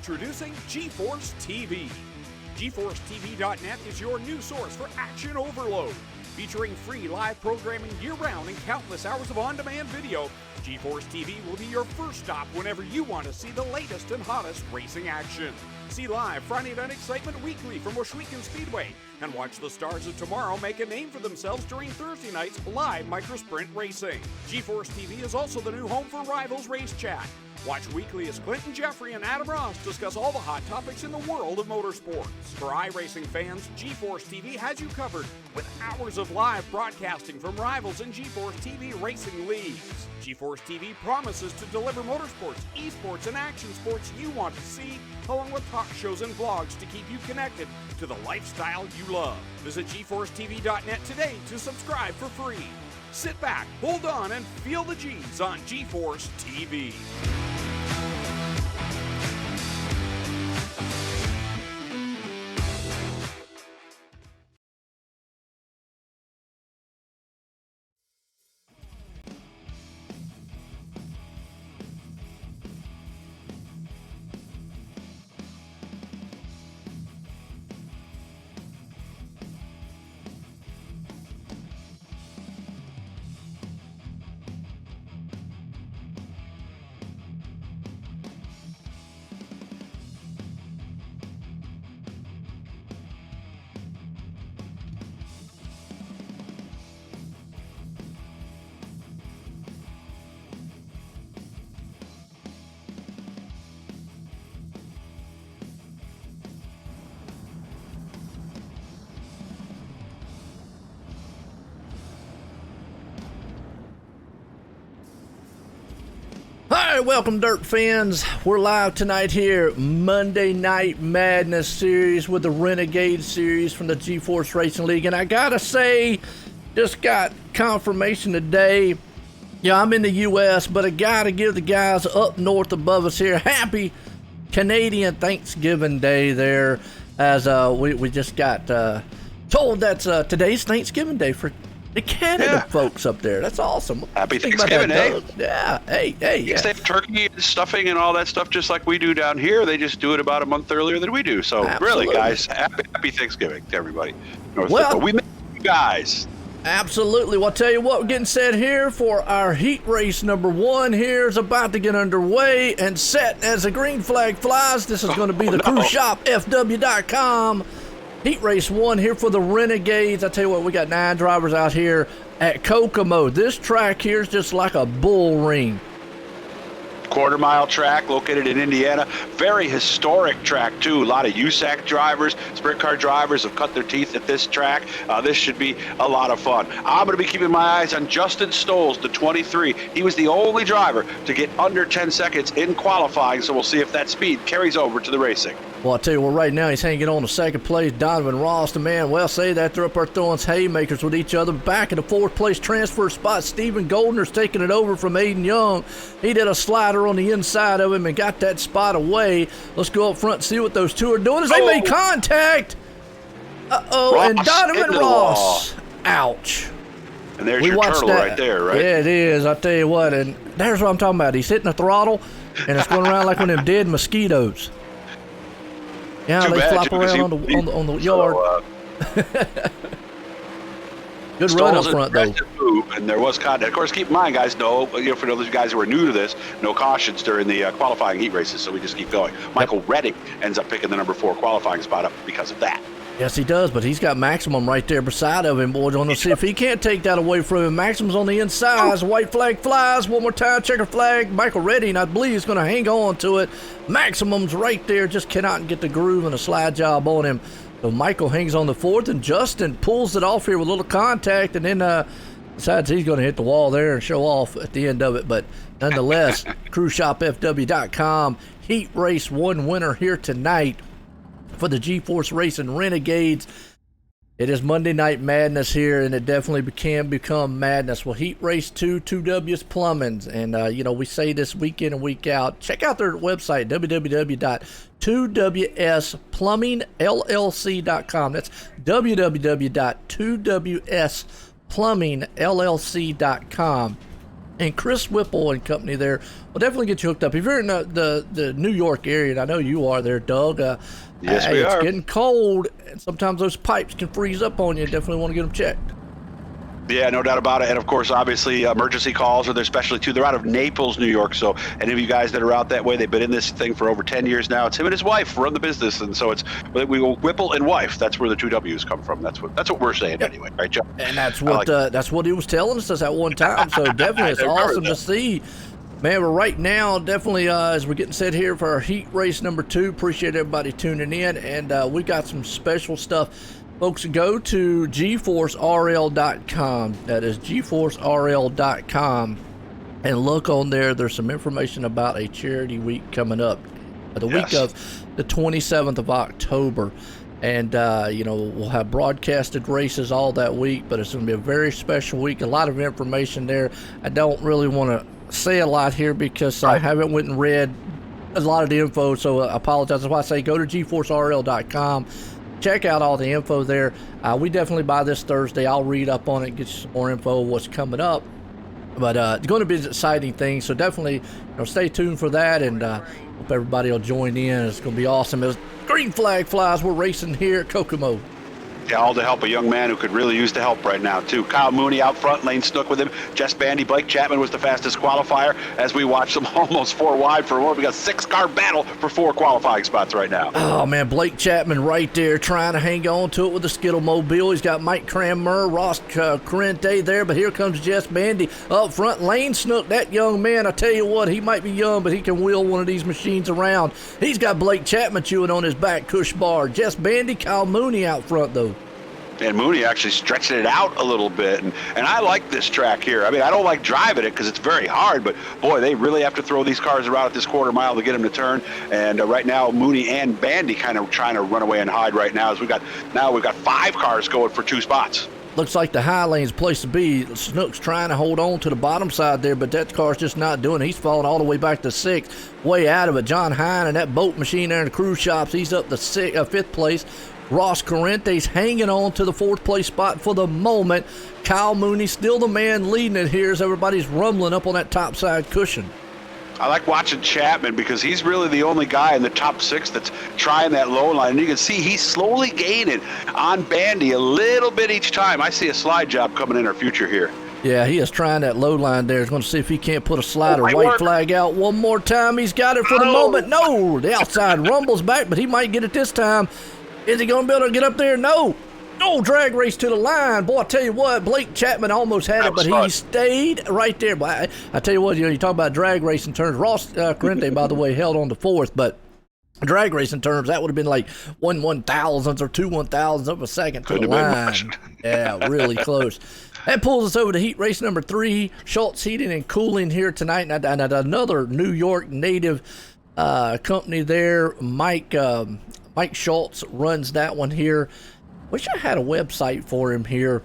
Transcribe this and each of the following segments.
Introducing GForce TV. GForceTV.net is your new source for action overload. Featuring free live programming year-round and countless hours of on-demand video, GeForce TV will be your first stop whenever you want to see the latest and hottest racing action. See live Friday Night Excitement weekly from Washougal Speedway, and watch the stars of tomorrow make a name for themselves during Thursday night's live microsprint racing. GeForce TV is also the new home for Rivals Race Chat. Watch weekly as Clinton Jeffrey and Adam Ross discuss all the hot topics in the world of motorsports. For iRacing fans, GeForce TV has you covered with hours of live broadcasting from Rivals and GeForce TV Racing Leagues. GeForce TV promises to deliver motorsports, esports, and action sports you want to see, along with talk shows and vlogs to keep you connected to the lifestyle you love. Visit GForceTV.net today to subscribe for free. Sit back, hold on, and feel the G's on GeForce TV. Hi, welcome Dirt fans. We're live tonight here, Monday Night Madness series with the Renegade series from the GForce Racing League. And I gotta say, just got confirmation today. Yeah, I'm in the US, but I gotta give the guys up north above us here happy Canadian Thanksgiving Day there, as we just got told that's today's Thanksgiving Day for the Canada folks up there. That's awesome. Happy Thanksgiving, eh? Yeah. Hey. They have turkey and stuffing and all that stuff just like we do down here. They just do it about a month earlier than we do. So Absolutely. Really, guys, happy Thanksgiving to everybody. We made you guys. Absolutely. Well, I'll tell you what, we're getting set here for our heat race number 1 here is about to get underway and set as the green flag flies. This is going to be the Cruise Shop FW.com. Heat race 1 here for the Renegades. I tell you what, we got 9 drivers out here at Kokomo. This track here is just like a bull ring. Quarter-mile track located in Indiana. Very historic track, too. A lot of USAC drivers, sprint car drivers have cut their teeth at this track. This should be a lot of fun. I'm going to be keeping my eyes on Justin Stoles, the 23. He was the only driver to get under 10 seconds in qualifying, so we'll see if that speed carries over to the racing. Well, I'll tell you what, right now he's hanging on to second place. Donovan Ross, the man, well, say that they're up there throwing haymakers with each other. Back in the 4th place transfer spot, Stephen Goldner's taking it over from Aiden Young. He did a slider on the inside of him and got that spot away. Let's go up front and see what those two are doing as they made contact. And Donovan Ross. Ouch. And there's your turtle right there, right? Yeah, it is. I tell you what, and there's what I'm talking about. He's hitting the throttle, and it's going around like one of them dead mosquitoes. Yeah, they flop around on the yard. Good run up front, though. And there was contact. Of course, keep in mind, guys, for those guys who are new to this, no cautions during the qualifying heat races, so we just keep going. Michael Reddick ends up picking the number 4 qualifying spot up because of that. Yes, he does, but he's got Maximum right there beside of him, boys. We're going to see if he can't take that away from him. Maximum's on the inside. White flag flies. One more time, checker flag. Michael Reddy, I believe, is going to hang on to it. Maximum's right there, just cannot get the groove and a slide job on him. So Michael hangs on the 4th, and Justin pulls it off here with a little contact, and then decides he's going to hit the wall there and show off at the end of it. But nonetheless, CruiseShopFW.com, Heat Race 1 winner here tonight for the GForce Racing Renegades. It is Monday Night Madness here, and it definitely can become madness. Well, Heat Race 2, 2Ws Plumbing's, and we say this week in and week out. Check out their website, www.2wsplumbingllc.com. That's www.2wsplumbingllc.com. And Chris Whipple and company there will definitely get you hooked up. If you're in the New York area, and I know you are there, Doug. Yes, we are. It's getting cold, and sometimes those pipes can freeze up on you. Definitely want to get them checked. Yeah, no doubt about it. And of course, obviously, emergency calls are their specialty too. They're out of Naples, New York. So any of you guys that are out that way, they've been in this thing for over 10 years now. It's him and his wife run the business, and so we go Whipple and wife. That's where the two W's come from. That's what we're saying anyway, right, Joe? And that's what he was telling us at one time. So definitely, it's awesome to see. Man, but right now, definitely, as we're getting set here for our heat race number 2, appreciate everybody tuning in, and we got some special stuff. Folks, go to gForceRL.com. That is gForceRL.com, and look on there. There's some information about a charity week coming up, the week of the 27th of October. And, we'll have broadcasted races all that week, but it's going to be a very special week. A lot of information there. I don't really want to say a lot here because I haven't went and read a lot of the info, so I apologize. That's why I say go to gForceRL.com. Check out all the info there. We definitely by this Thursday, I'll read up on it, get you some more info of what's coming up. But it's going to be an exciting thing, so definitely stay tuned for that, and hope everybody will join in. It's going to be awesome. As green flag flies, we're racing here at Kokomo. Yeah, all to help a young man who could really use the help right now, too. Kyle Mooney out front, Lane Snook with him. Jess Bandy, Blake Chapman was the fastest qualifier as we watch them almost 4 wide for one. We got a 6-car battle for 4 qualifying spots right now. Oh, man, Blake Chapman right there trying to hang on to it with the Skittle Mobile. He's got Mike Cranmer, Ross Corrente there, but here comes Jess Bandy up front. Lane Snook, that young man, I tell you what, he might be young, but he can wheel one of these machines around. He's got Blake Chapman chewing on his back cush bar. Jess Bandy, Kyle Mooney out front, though. And Mooney actually stretching it out a little bit. And I like this track here. I mean, I don't like driving it because it's very hard, but boy, they really have to throw these cars around at this quarter mile to get them to turn. And right now, Mooney and Bandy kind of trying to run away and hide right now as we've got 5 cars going for 2 spots. Looks like the high lane's place to be. Snook's trying to hold on to the bottom side there, but that car's just not doing it. He's falling all the way back to 6th, way out of it. John Hine and that boat machine there in the cruise shops, he's up to 5th place. Ross Corrente's hanging on to the 4th place spot for the moment. Kyle Mooney still the man leading it here as everybody's rumbling up on that top side cushion. I like watching Chapman because he's really the only guy in the top 6 that's trying that low line. And you can see he's slowly gaining on Bandy a little bit each time. I see a slide job coming in our future here. Yeah, he is trying that low line there. He's going to see if he can't put a slider white flag out one more time. He's got it for the moment. No, the outside rumbles back, but he might get it this time. Is he going to be able to get up there? No. No, drag race to the line. Boy, I tell you what, Blake Chapman almost had it, but he stayed right there. But I tell you what, you talk about drag racing terms. Ross Corrente, by the way, held on to 4th, but drag racing terms, that would have been like 1/1000th or 2/1000th of a second to the line. Yeah, really close. That pulls us over to heat race number 3, Schultz Heating and Cooling here tonight. And another New York native company there, Mike Schultz runs that one here. Wish I had a website for him here.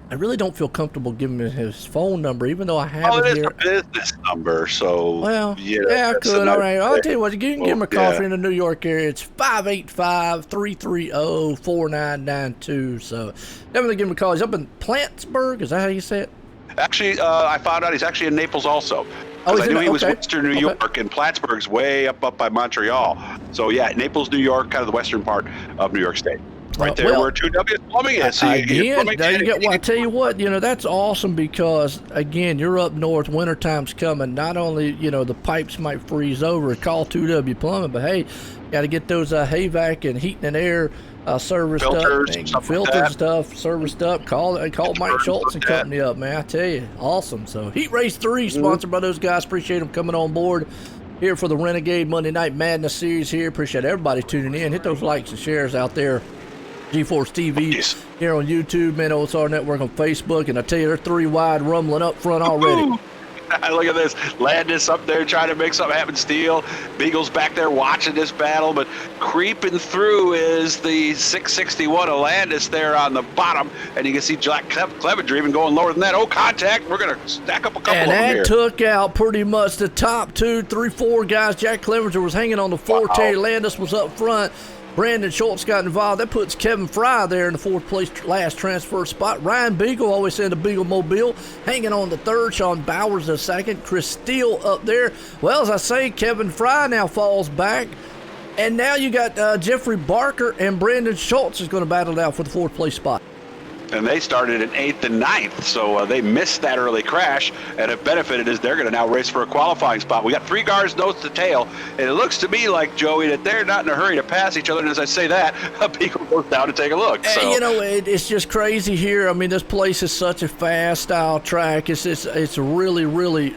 I really don't feel comfortable giving him his phone number, even though I have it here. It's a business number, so... Well, yeah, I could. All right, I'll tell you what, you can give him a call if you're in the New York area. It's 585-330-4992, so definitely give him a call. He's up in Plattsburgh. Is that how you say it? Actually, I found out he's actually in Naples also. Because I knew he was Western New York, and Plattsburgh's way up by Montreal. So, yeah, Naples, New York, kind of the western part of New York State. Right there where 2W Plumbing is. So I tell you what, that's awesome because, again, you're up north, wintertime's coming. Not only, the pipes might freeze over, call 2W Plumbing, but, hey, got to get those HVAC and heating and air serviced serviced up. Call Mike Schultz and company up, man. I tell you, awesome. So Heat Race 3 sponsored by those guys. Appreciate them coming on board here for the Renegade Monday Night Madness series here. Appreciate everybody tuning in. Hit those likes and shares out there. GForce TV here on YouTube, Man OSR Network on Facebook, and I tell you, they're 3 wide rumbling up front already. Look at this. Landis up there trying to make something happen. Steele. Beagle's back there watching this battle, but creeping through is the 661 of Landis there on the bottom, and you can see Jack Clevenger even going lower than that. Oh, contact. We're going to stack up a couple of them here. And that took out pretty much the top 2, 3, 4 guys. Jack Clevenger was hanging on the 4. Terry Landis was up front. Brandon Schultz got involved. That puts Kevin Fry there in the 4th place last transfer spot. Ryan Beagle, always in the Beagle Mobile, hanging on the 3rd. Sean Bowers the 2nd. Chris Steele up there. Well, as I say, Kevin Fry now falls back. And now you got Jeffrey Barker and Brandon Schultz is going to battle it out for the 4th place spot. And they started in 8th and 9th, so they missed that early crash, and it benefited as they're going to now race for a qualifying spot. We got 3 cars nose to tail, and it looks to me like, Joey, that they're not in a hurry to pass each other, and as I say that, Beagle goes down to take a look. So. You know, it's just crazy here. I mean, this place is such a fast-style track. It's really, really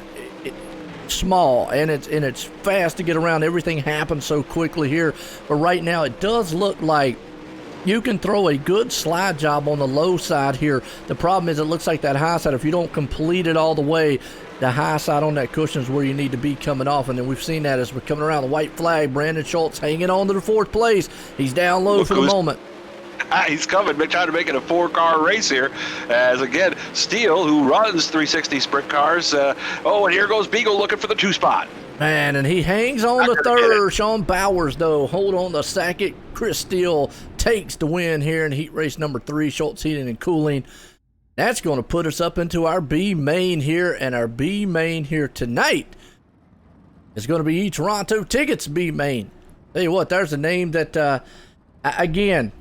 small, and it's fast to get around. Everything happens so quickly here, but right now it does look like you can throw a good slide job on the low side here. The problem is it looks like that high side, if you don't complete it all the way, the high side on that cushion is where you need to be coming off. And then we've seen that as we're coming around the white flag. Brandon Schultz hanging on to the 4th place. He's down low for the moment. He's coming, trying to make it a 4-car race here. As again, Steele, who runs 360 sprint cars. And here goes Beagle looking for the 2 spot. Man, and he hangs on the 3rd. Sean Bowers, though, hold on the 2nd. Chris Steele takes the win here in heat race number 3, Schultz Heating and Cooling. That's going to put us up into our B main here, and our B main here tonight is going to be Toronto Tickets B main. Tell you what, there's a name that, again,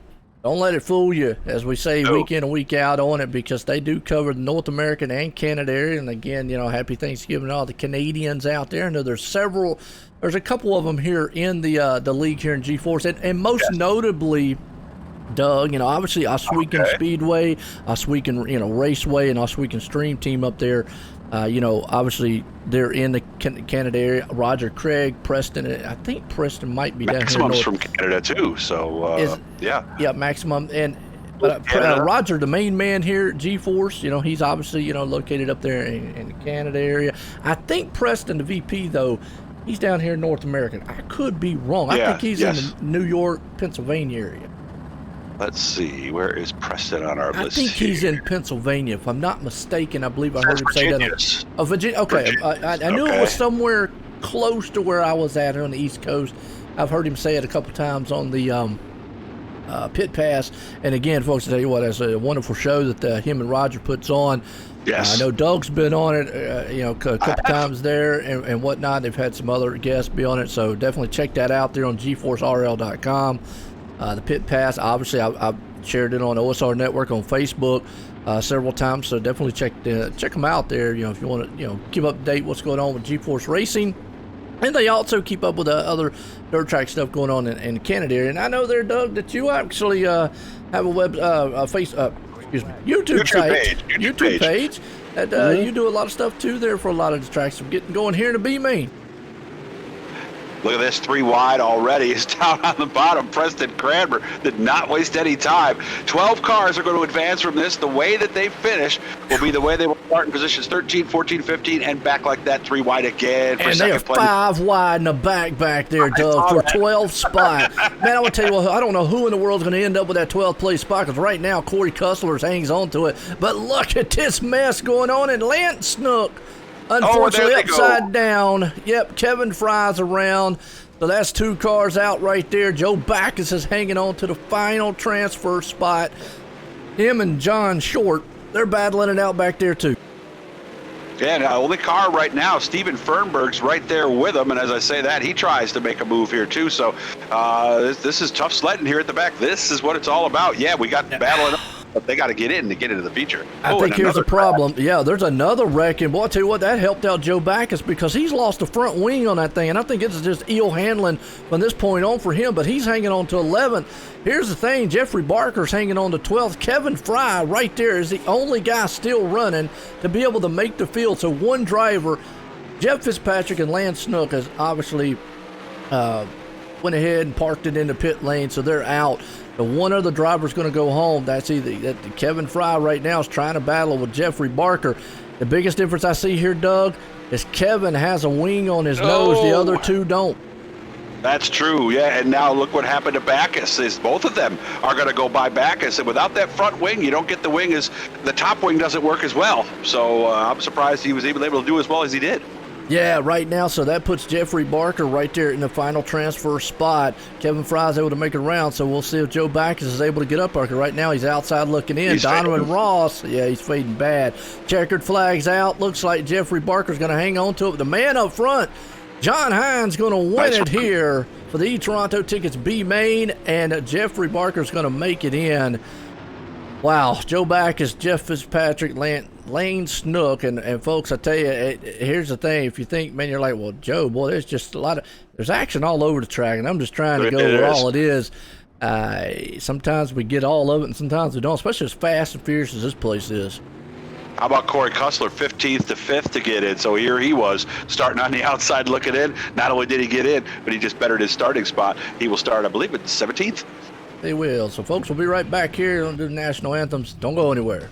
don't let it fool you, as we say week in and week out on it, because they do cover the North American and Canada area. And again, you know, happy Thanksgiving to all the Canadians out there. I know there's a couple of them here in the league here in GForce, and most notably, Doug, you know, obviously Oswegan Speedway, Oswegan, you know, Raceway, and Oswegan Stream Team up there. You know, obviously they're in the Canada area. Roger Craig, Preston, I think Preston might be down here. Maximum's from Canada too, so yeah, Maximum. And Roger, the main man here at GForce, you know, he's obviously, you know, located up there in the Canada area. I think Preston, the VP, though, he's down here in North America. I could be wrong. I think he's in the New York, Pennsylvania area. Let's see, where is Preston on our list? I think he's in Pennsylvania, if I'm not mistaken. I believe I heard him say that. Oh, Virginia. Okay, I knew it was somewhere close to where I was at here on the East Coast. I've heard him say it a couple times on the Pit Pass. And again, folks, I tell you what, it's a wonderful show that him and Roger puts on. Yes. I know Doug's been on it, you know, a couple times there and whatnot. They've had some other guests be on it, so definitely check that out there on gforcerl.com. The Pit Pass, obviously, I've shared it on OSR Network on Facebook several times, so definitely check them out there. You know, if you want to, you know, keep up to date what's going on with GForce Racing, and they also keep up with the other dirt track stuff going on in the Canada area. And I know there, Doug, that you actually have a YouTube page that you do a lot of stuff too there for a lot of the tracks. We're getting going here in the B main. Look at this, 3 wide already. Is down on the bottom. Preston Cranmer did not waste any time. 12 cars are going to advance from this. The way that they finish will be the way they will start in positions 13, 14, 15, and back like that, 3 wide again for and second they're place. 5 wide in the back there, Doug, for 12th spot. Man, I want to tell you what, I don't know who in the world's going to end up with that 12th place spot, because right now Corey Cussler hangs on to it. But look at this mess going on in Lance Snook. Unfortunately, upside down. Yep, Kevin Fry's around. So that's 2 cars out right there. Joe Backus is hanging on to the final transfer spot. Him and John Short, they're battling it out back there too. Yeah, the only car right now, Steven Fernberg's right there with him, and as I say that, he tries to make a move here too. So this is tough sledding here at the back. This is what it's all about. Yeah, we got battling up. But they got to get in to get into the feature. I think here's the problem. Yeah, there's another wreck, and boy, I tell you what, that helped out Joe Backus because he's lost the front wing on that thing, and I think it's just eel handling from this point on for him, but he's hanging on to 11th. Here's the thing, Jeffrey Barker's hanging on to 12th. Kevin Fry right there is the only guy still running to be able to make the field. So one driver, Jeff Fitzpatrick and Lance Snook, has obviously went ahead and parked it in the pit lane, so they're out. The one other driver's going to go home. That's either Kevin Fry right now is trying to battle with Jeffrey Barker. The biggest difference I see here, Doug, is Kevin has a wing on his nose. The other 2 don't. That's true, yeah. And now look what happened to Backus. Is both of them are going to go by Backus, and without that front wing, you don't get the wing. The top wing doesn't work as well. So I'm surprised he was able to do as well as he did. Yeah, right now, so that puts Jeffrey Barker right there in the final transfer spot. Kevin Fry's able to make it around, so we'll see if Joe Backus is able to get up Barker. Right now, he's outside looking in. He's Donovan fading. Ross, yeah, he's fading bad. Checkered flag's out. Looks like Jeffrey Barker's going to hang on to it. The man up front, John Hines, going to win it here for the Toronto Tickets B main, and Jeffrey Barker's going to make it in. Wow, Joe Backus, Jeff Fitzpatrick, Lane Snook, and folks, I tell you, here's the thing. If you think, man, you're like, well, Joe, boy, there's just there's action all over the track, and I'm just trying to go over all it is. Sometimes we get all of it, and sometimes we don't, especially as fast and fierce as this place is. How about Corey Cussler, 15th to 5th to get in? So here he was, starting on the outside looking in. Not only did he get in, but he just bettered his starting spot. He will start, I believe, at 17th. They will. So, folks, we'll be right back here on the national anthems. Don't go anywhere.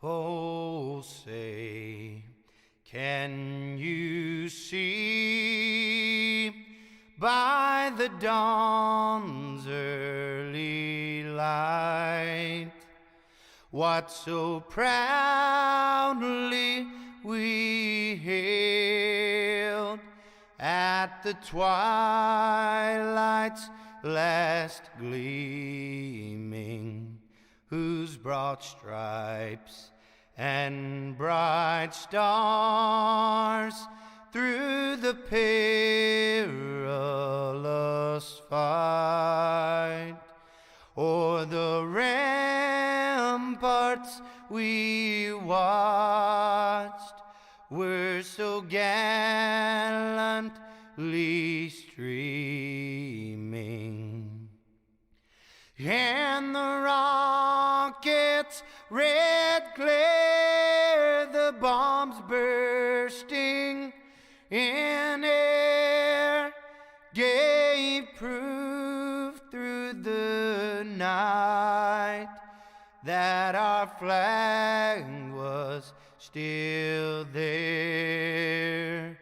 Oh, say, can you see by the dawn's early light what so proudly we hailed at the twilight's last gleaming, whose broad stripes and bright stars through the perilous fight o'er the ramparts we watched were so gallantly streaming, and the rockets' red glare, the bombs bursting in air, gave proof through the night that our flag was still there.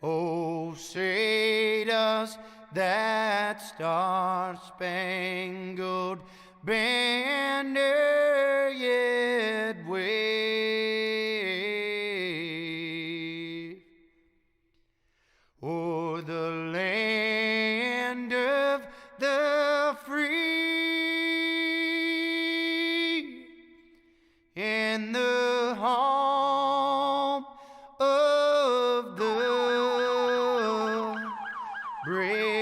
Oh, say does that star-spangled banner yet wave o'er the land of the free and the home of the brave?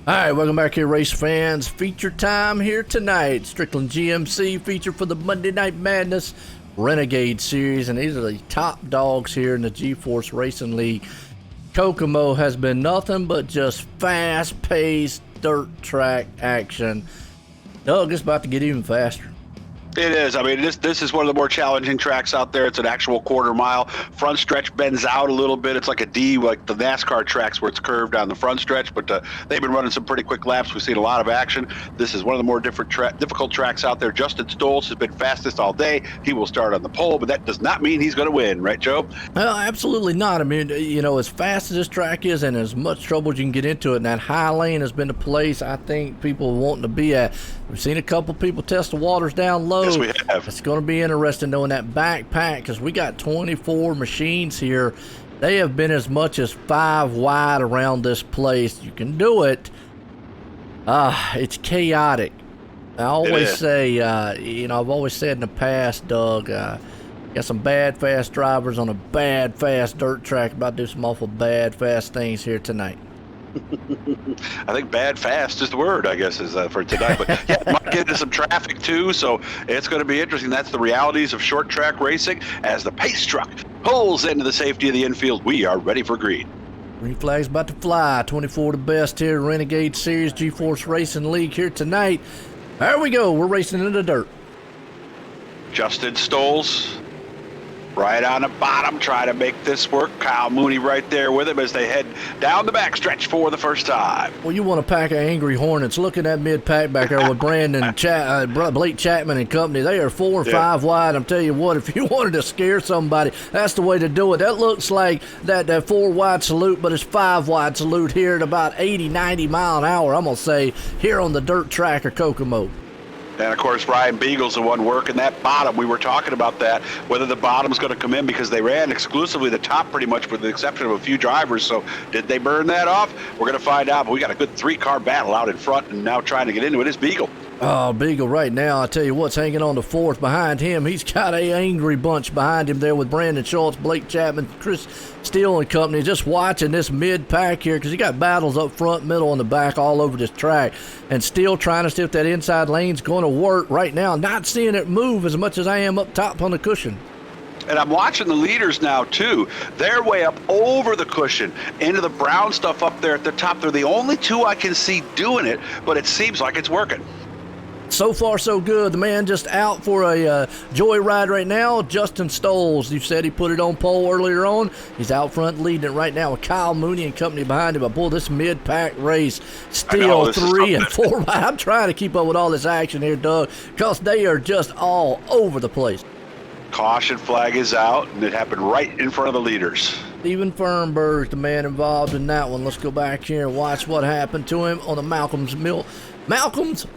All right, welcome back here, race fans. Feature time here tonight. Strickland GMC feature for the Monday Night Madness Renegade Series, and these are the top dogs here in the GForce Racing League. Kokomo has been nothing but just fast-paced dirt track action. Doug, it's about to get even faster. It is. I mean, this is one of the more challenging tracks out there. It's an actual quarter mile. Front stretch bends out a little bit. It's like a D, like the NASCAR tracks where it's curved down the front stretch, but they've been running some pretty quick laps. We've seen a lot of action. This is one of the more difficult tracks out there. Justin Stoles has been fastest all day. He will start on the pole, but that does not mean he's going to win, right, Joe? Well, absolutely not. I mean, you know, as fast as this track is and as much trouble as you can get into it, and that high lane has been the place I think people are wanting to be at. We've seen a couple people test the waters down low. Yes, we have. It's going to be interesting knowing that backpack, because we got 24 machines here. They have been as much as 5 wide around this place. You can do it. It's chaotic. I always say, you know, I've always said in the past, Doug, got some bad fast drivers on a bad fast dirt track. About to do some awful bad fast things here tonight. I think bad fast is the word, I guess, is for tonight. But yeah, might get into some traffic too, so it's going to be interesting. That's the realities of short track racing. As the pace truck pulls into the safety of the infield, we are ready for green. Green flag's about to fly. 24 the best here, Renegade Series, GForce Racing League here tonight. There we go. We're racing in the dirt. Justin Stoles right on the bottom, try to make this work. Kyle Mooney right there with him as they head down the backstretch for the first time. Well, you want a pack of angry hornets. Look at that mid-pack back there with Brandon, Blake Chapman and company. They are 4 and 5 wide. I'm telling you what, if you wanted to scare somebody, that's the way to do it. That looks like that 4-wide salute, but it's 5-wide salute here at about 80, 90 mile an hour, I'm going to say, here on the dirt track of Kokomo. And, of course, Ryan Beagle's the one working that bottom. We were talking about that, whether the bottom's going to come in, because they ran exclusively the top pretty much with the exception of a few drivers. So did they burn that off? We're going to find out. But we got a good 3-car battle out in front, and now trying to get into it is Beagle. Oh, Beagle right now, I tell you what's hanging on the 4th behind him. He's got a angry bunch behind him there with Brandon Schultz, Blake Chapman, Chris Steele and company, just watching this mid-pack here, because you got battles up front, middle, and the back all over this track. And Steele trying to see if that inside lane's going to work right now. Not seeing it move as much as I am up top on the cushion. And I'm watching the leaders now, too. They're way up over the cushion, into the brown stuff up there at the top. They're the only two I can see doing it, but it seems like it's working. So far, so good. The man just out for a joyride right now. Justin Stoles, you said he put it on pole earlier on. He's out front leading it right now with Kyle Mooney and company behind him. But boy, this mid-pack race, still 3 and 4. I'm trying to keep up with all this action here, Doug, because they are just all over the place. Caution flag is out, and it happened right in front of the leaders. Steven Fernberg's the man involved in that one. Let's go back here and watch what happened to him on the Malcolm's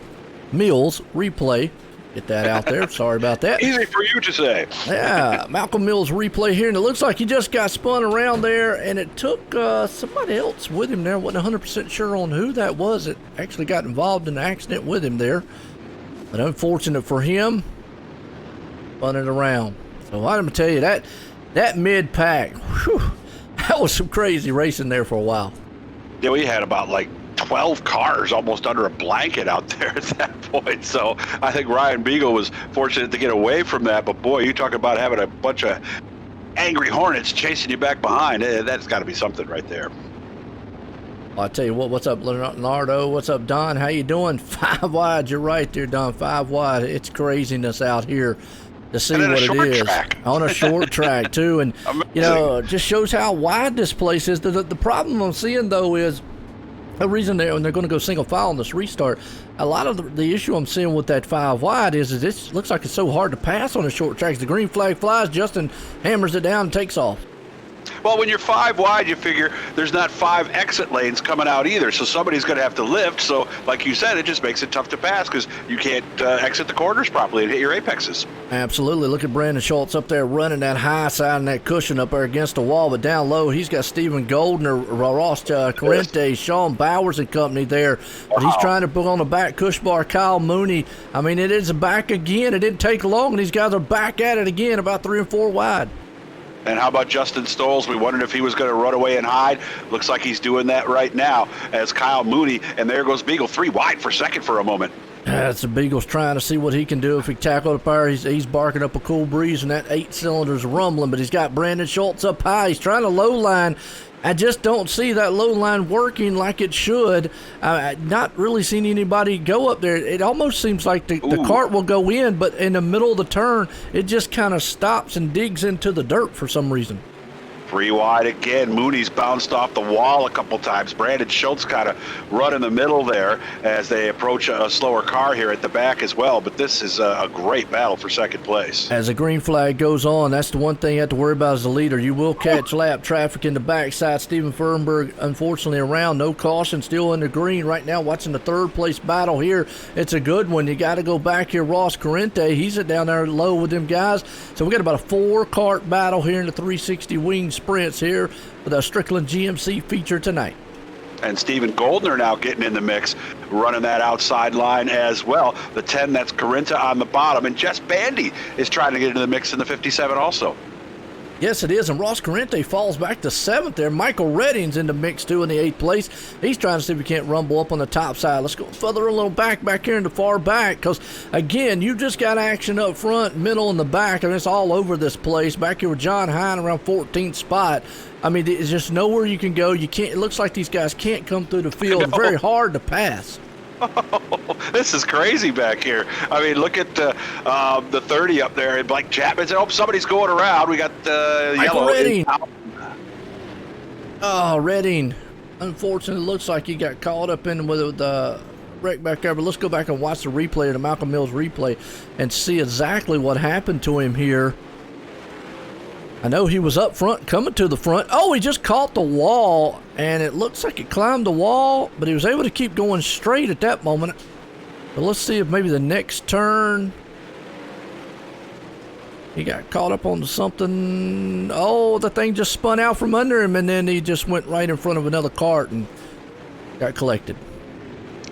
Mills replay. Get that out there. Sorry about that. Easy for you to say. Yeah, Malcolm Mills replay here, and it looks like he just got spun around there, and it took somebody else with him there. Wasn't 100% sure on who that was that actually got involved in the accident with him there. But unfortunate for him, spun it around. So I'm going to tell you, that mid-pack, that was some crazy racing there for a while. Yeah, we had about like 12 cars almost under a blanket out there at that point. So I think Ryan Beagle was fortunate to get away from that. But boy, you talk about having a bunch of angry hornets chasing you back behind. That's got to be something right there. Well, I tell you what, what's up, Leonardo? What's up, Don? How you doing? 5 wide. You're right there, Don. 5 wide. It's craziness out here to see what it is. Track. On a short track, too. And, you know, it just shows how wide this place is. The problem I'm seeing, though, is the reason they're going to go single file on this restart. A lot of the issue I'm seeing with that 5 wide is it looks like it's so hard to pass on the short tracks. The green flag flies, Justin hammers it down and takes off. Well, when you're 5 wide, you figure there's not 5 exit lanes coming out either, so somebody's going to have to lift. So, like you said, it just makes it tough to pass because you can't exit the corners properly and hit your apexes. Absolutely. Look at Brandon Schultz up there running that high side and that cushion up there against the wall, but down low, he's got Stephen Goldner, Ross Corrente, Sean Bowers and company there. But he's trying to put on the back cush bar. Kyle Mooney, I mean, it is back again. It didn't take long, and these guys are back at it again, about 3 and 4 wide. And how about Justin Stoles? We wondered if he was going to run away and hide. Looks like he's doing that right now as Kyle Mooney, and there goes Beagle 3 wide for second for a moment. That's the Beagle's trying to see what he can do. If he tackle the power, he's barking up a cool breeze, and that 8 cylinders rumbling, but he's got Brandon Schultz up high. He's trying to low line. I just don't see that low line working like it should. Not really seeing anybody go up there. It almost seems like the cart will go in, but in the middle of the turn, it just kind of stops and digs into the dirt for some reason. 3 wide again. Mooney's bounced off the wall a couple times. Brandon Schultz kind of run in the middle there as they approach a slower car here at the back as well. But this is a great battle for second place. As the green flag goes on, that's the one thing you have to worry about as the leader. You will catch lap traffic in the backside. Steven Fernberg, unfortunately, around. No caution, still in the green right now. Watching the third place battle here. It's a good one. You got to go back here. Ross Corrente, he's down there low with them guys. So we got about a 4-cart battle here in the 360 wing sprints here with a Strickland GMC feature tonight. And Steven Goldner now getting in the mix, running that outside line as well. The 10, that's Corinta on the bottom. And Jess Bandy is trying to get into the mix in the 57 also. Yes, it is, and Ross Corrente falls back to 7th there. Michael Redding's in the mix, too, in the 8th place. He's trying to see if he can't rumble up on the top side. Let's go further a little back here in the far back, because, again, you just got action up front, middle, and the back, and it's all over this place. Back here with John Hine around 14th spot. I mean, there's just nowhere you can go. You can't. It looks like these guys can't come through the field. It's very hard to pass. This is crazy back here. I mean, look at the 30 up there, and Blake Chapman said, "Oh, somebody's going around." We got yellow. Redding. Oh, Redding. Unfortunately, looks like he got caught up in with the wreck back there. But let's go back and watch the replay, the Malcolm Mills replay, and see exactly what happened to him here. I know he was up front, coming to the front. Oh, he just caught the wall, and it looks like he climbed the wall, but he was able to keep going straight at that moment. But let's see if maybe the next turn, he got caught up on something. Oh, the thing just spun out from under him, and then he just went right in front of another cart and got collected.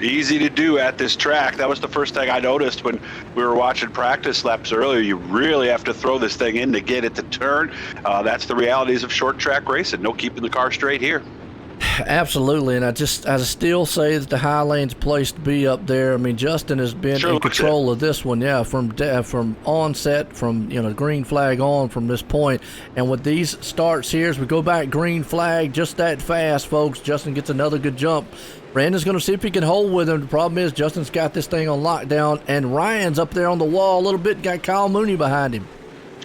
Easy to do at this track. That was the first thing I noticed when we were watching practice laps earlier. You really have to throw this thing in to get it to turn. That's the realities of short track racing. No keeping the car straight here. Absolutely, and I still say that the high lane's place to be up there. I mean, Justin has been in control of this one, from onset, from green flag on from this point. And with these starts here, as we go back green flag just that fast, folks, Justin gets another good jump. Brandon's going to see if he can hold with him. The problem is Justin's got this thing on lockdown, and Ryan's up there on the wall a little bit, got Kyle Mooney behind him.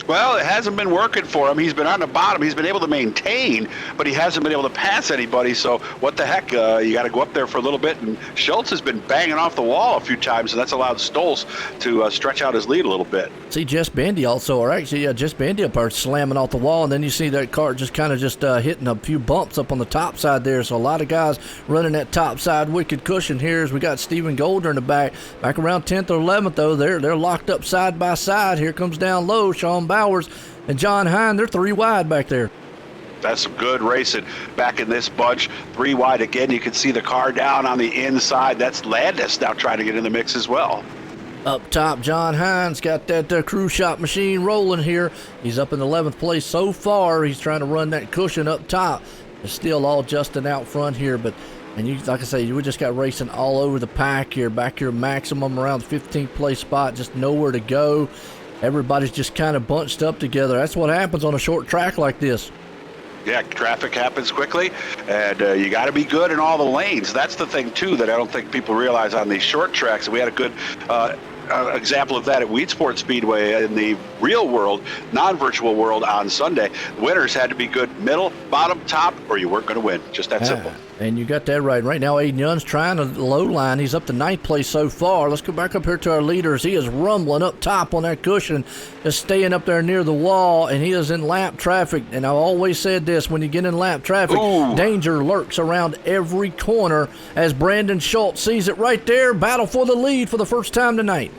Well, it hasn't been working for him. He's been on the bottom. He's been able to maintain, but he hasn't been able to pass anybody. So what the heck? You got to go up there for a little bit. And Schultz has been banging off the wall a few times, and that's allowed Stoles to stretch out his lead a little bit. See, Jess Bandy also, or actually, Jess Bandy up there slamming off the wall, and then you see that cart just kind of hitting a few bumps up on the top side there. So a lot of guys running that top side wicked cushion here as we got Steven Golder in the back around 10th or 11th, though. They're locked up side by side. Here comes down low, Sean Bowers and John Hine. They're 3 wide back there. That's some good racing back in this bunch. 3 wide again. You can see the car down on the inside. That's Landis now trying to get in the mix as well. Up top, John Hines got that crew shop machine rolling here. He's up in 11th place so far. He's trying to run that cushion up top. It's still all Justin out front here, but like I say, we just got racing all over the pack here. Back here, maximum around the 15th place spot, just nowhere to go. Everybody's just kind of bunched up together. That's what happens on a short track like this. Yeah, traffic happens quickly, and you got to be good in all the lanes. That's the thing, too, that I don't think people realize on these short tracks. We had a good example of that at Weed Sport Speedway in the real world, non-virtual world on Sunday. The winners had to be good middle, bottom, top, or you weren't going to win. Just that simple. And you got that right. Right now, Aiden Young's trying to low line. He's up to 9th place so far. Let's go back up here to our leaders. He is rumbling up top on that cushion, just staying up there near the wall, and he is in lap traffic. And I've always said this, when you get in lap traffic, danger lurks around every corner as Brandon Schultz sees it right there. Battle for the lead for the first time tonight.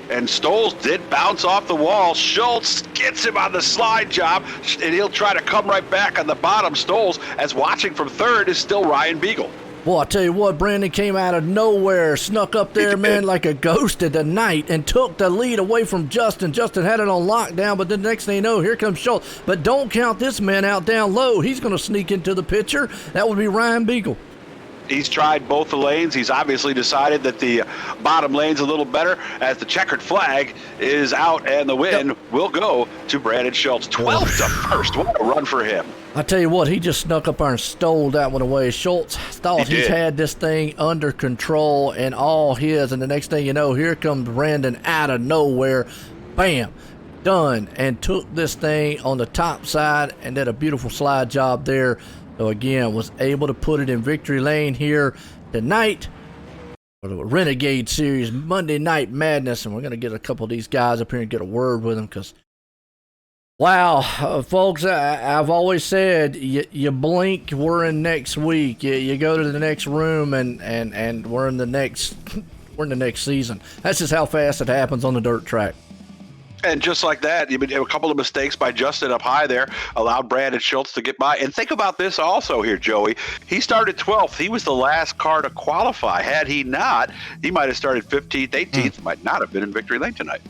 And Stoles did bounce off the wall. Schultz gets him on the slide job, and he'll try to come right back on the bottom. Stoles, as watching from third, is still Ryan Beagle. Boy, I tell you what, Brandon came out of nowhere, snuck up there, man, like a ghost of the night, and took the lead away from Justin. Justin had it on lockdown, but the next thing you know, here comes Schultz. But don't count this man out down low. He's going to sneak into the picture. That would be Ryan Beagle. He's tried both the lanes. He's obviously decided that the bottom lane's a little better, as the checkered flag is out, and the win will go to Brandon Schultz. 12th to first. What a run for him. I tell you what, he just snuck up there and stole that one away. Schultz thought he's had this thing under control and all his, and the next thing you know, here comes Brandon out of nowhere. Bam. Done. And took this thing on the top side and did a beautiful slide job there. So again, was able to put it in victory lane here tonight for the Renegade Series Monday Night Madness. And we're going to get a couple of these guys up here and get a word with them, because, wow, folks, I've always said, you blink, we're in next week. You go to the next room, and we're in the next season. That's just how fast it happens on the dirt track. And just like that, a couple of mistakes by Justin up high there allowed Brandon Schultz to get by. And think about this also here, Joey. He started 12th. He was the last car to qualify. Had he not, he might have started 15th, 18th. Might not have been in victory lane tonight.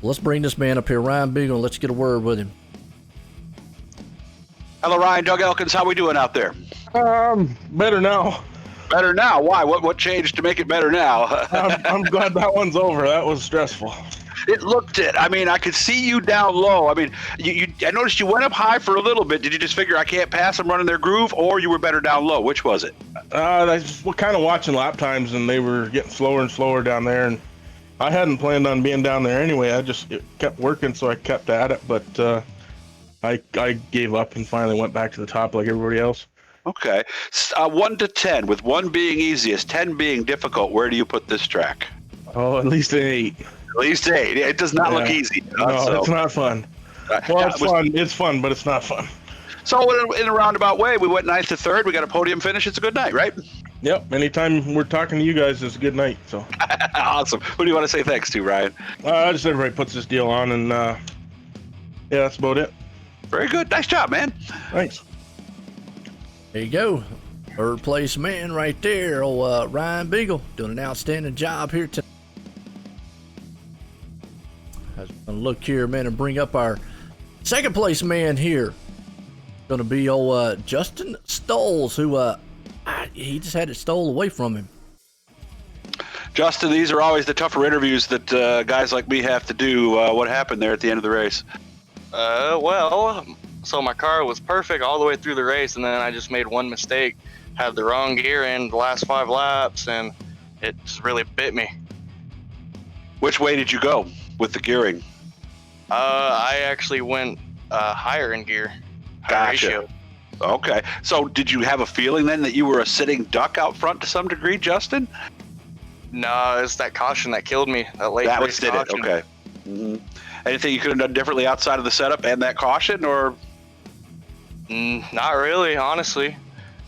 Let's bring this man up here, Ryan Beagle. Let's get a word with him. Hello, Ryan. Doug Elkins, how we doing out there? Better now. Better now? Why? What changed to make it better now? I'm glad that one's over. That was stressful. It looked it. I mean, I could see you down low. I mean, I noticed you went up high for a little bit. Did you just figure I can't pass them running their groove, or you were better down low? Which was it? I just kind of watching lap times, and they were getting slower and slower down there. And I hadn't planned on being down there anyway. It kept working, so I kept at it. But I gave up and finally went back to the top like everybody else. Okay. 1 to 10, with 1 being easiest, 10 being difficult. Where do you put this track? Oh, at least an 8. At least 8. It does not look easy. No, it's not fun. Well, it's fun. It's fun, but it's not fun. So in a roundabout way, we went 9th to 3rd. We got a podium finish. It's a good night, right? Yep. Anytime we're talking to you guys, it's a good night. So awesome. Who do you want to say thanks to, Ryan? Just everybody puts this deal on, and yeah, that's about it. Very good. Nice job, man. Thanks. There you go. Third place man right there. Old Ryan Beagle doing an outstanding job here tonight. I was going to look here, man, and bring up our second place man here. Going to be old Justin Stoles, who he just had it stole away from him. Justin, these are always the tougher interviews that guys like me have to do. What happened there at the end of the race? Well, so my car was perfect all the way through the race, and then I just made one mistake, had the wrong gear in the last 5 laps, and it just really bit me. Which way did you go with the gearing? I actually went higher in gear. Higher ratio. Okay. So did you have a feeling then that you were a sitting duck out front to some degree, Justin? No, it's that caution that killed me. That late that race did caution. it. Okay. Mm-hmm. Anything you could have done differently outside of the setup and that caution, or? Not really, honestly.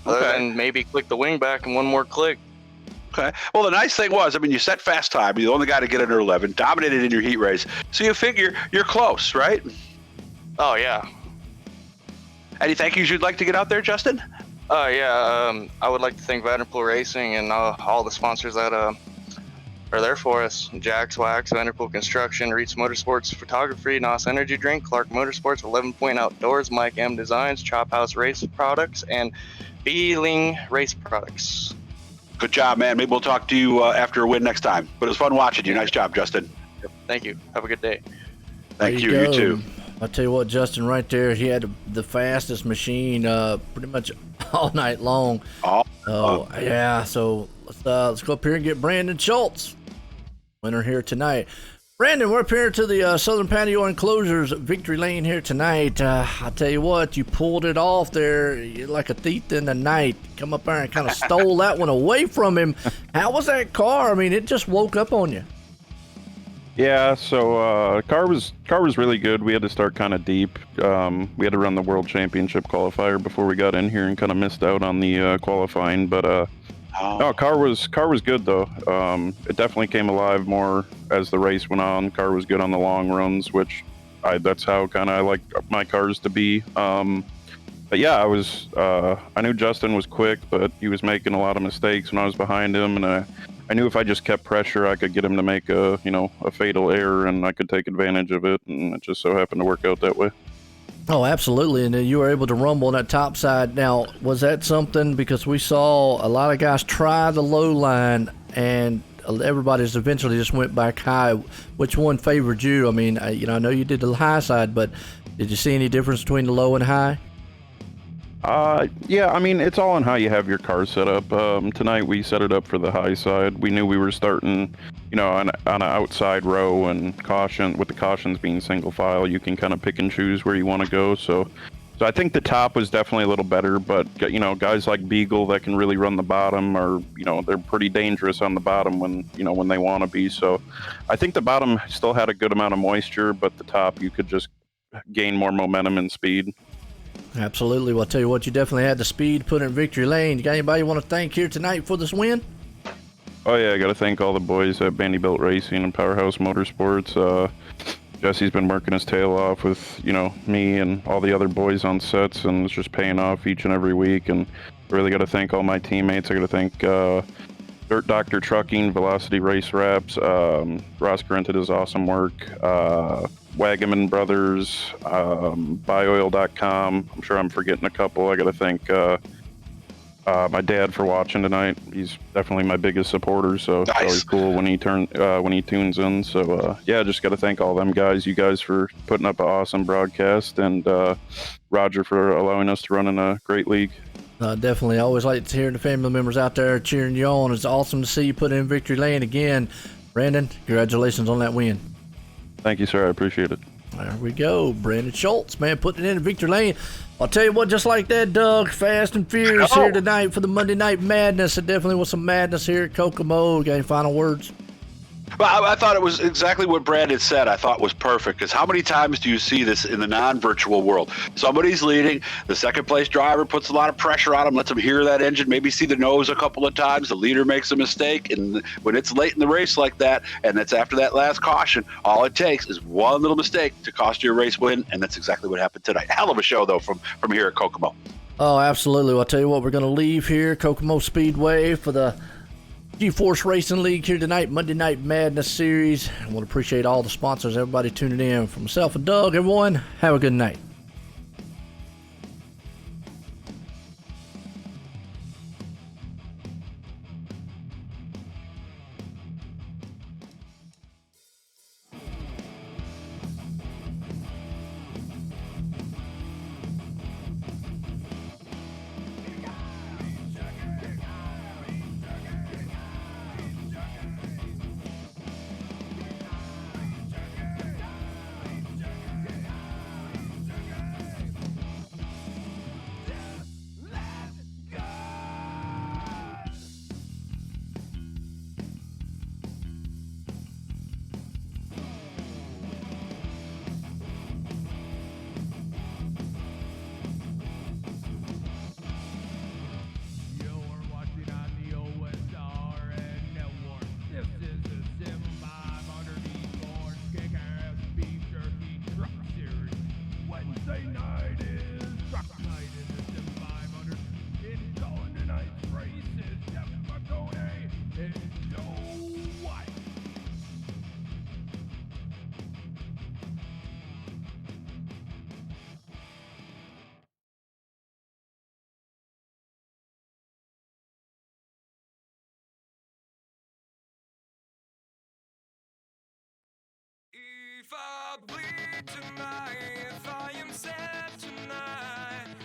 Other than maybe click the wing back and one more click. Okay. Well, the nice thing was, I mean, you set fast time. You're the only guy to get under 11, dominated in your heat race. So you figure you're close, right? Oh, yeah. Any thank yous you'd like to get out there, Justin? Yeah. I would like to thank Vanderpool Racing and all the sponsors that are there for us. Jack's Wax, Vanderpool Construction, Reeds Motorsports Photography, NOS Energy Drink, Clark Motorsports, 11 Point Outdoors, Mike M Designs, Chop House Race Products, and Beeling Race Products. Good job, man. Maybe we'll talk to you after a win next time. But it was fun watching you. Nice job, Justin. Thank you. Have a good day. Thank you. You too. I'll tell you what, Justin, right there, he had the fastest machine pretty much all night long. Yeah, so let's go up here and get Brandon Schultz, winner here tonight. Brandon, we're up here to the Southern Patio Enclosures victory lane here tonight. I'll tell you what, you pulled it off there. You're like a thief in the night. Come up there and kind of stole that one away from him. How was that car? I mean, it just woke up on you. Yeah, so car was really good. We had to start kind of deep. We had to run the World Championship qualifier before we got in here and kind of missed out on the qualifying. But no, car was good though. It definitely came alive more as the race went on. Car was good on the long runs, which that's how kind of I like my cars to be. but yeah, I knew Justin was quick, but he was making a lot of mistakes when I was behind him, and I knew if I just kept pressure, I could get him to make a fatal error, and I could take advantage of it, and it just so happened to work out that way. Oh, absolutely. And then you were able to rumble on that top side. Now, was that something, because we saw a lot of guys try the low line and everybody's eventually just went back high. Which one favored you? I mean, I know you did the high side, but did you see any difference between the low and high? Yeah, I mean, it's all on how you have your car set up. Tonight we set it up for the high side. We knew we were starting, on an outside row, and with the cautions being single file, you can kind of pick and choose where you want to go. So I think the top was definitely a little better, but guys like Beagle that can really run the bottom are, they're pretty dangerous on the bottom when they want to be. So I think the bottom still had a good amount of moisture, but the top you could just gain more momentum and speed. Absolutely. Well, I'll tell you what, you definitely had the speed put in victory lane. You got anybody you want to thank here tonight for this win? Oh yeah, I got to thank all the boys at Vanderbilt Racing and Powerhouse Motorsports. Jesse's been working his tail off with, me and all the other boys on sets, and it's just paying off each and every week. And I really got to thank all my teammates. I got to thank Dirt Doctor Trucking, Velocity Race Wraps, Ross Correnta does awesome work, Wagaman Brothers, buyoil.com. I'm sure I'm forgetting a couple. I got to thank my dad for watching tonight. He's definitely my biggest supporter, so it's always cool when he tunes in. So yeah, just got to thank all them guys. You guys for putting up an awesome broadcast, and Roger for allowing us to run in a great league. Definitely. I always like to hear the family members out there cheering you on. It's awesome to see you put in victory lane again. Brandon, congratulations on that win. Thank you, sir. I appreciate it. There we go. Brandon Schultz, man, putting it in victory lane. I'll tell you what, just like that, Doug, fast and furious here tonight for the Monday Night Madness. It definitely was some madness here at Kokomo. Got any final words? Well, I thought it was exactly what Brandon said. I thought was perfect, because how many times do you see this in the non-virtual world? Somebody's leading, the second place driver puts a lot of pressure on him, lets him hear that engine, maybe see the nose a couple of times, the leader makes a mistake, and when it's late in the race like that, and it's after that last caution, all it takes is one little mistake to cost you a race win, and that's exactly what happened tonight. Hell of a show, though, from here at Kokomo. Oh, absolutely. Well, I'll tell you what, we're going to leave here, Kokomo Speedway, for the GForce Racing League here tonight, Monday Night Madness Series. I want to appreciate all the sponsors, everybody tuning in. From myself and Doug, everyone, have a good night. If I bleed tonight, if I am sad tonight.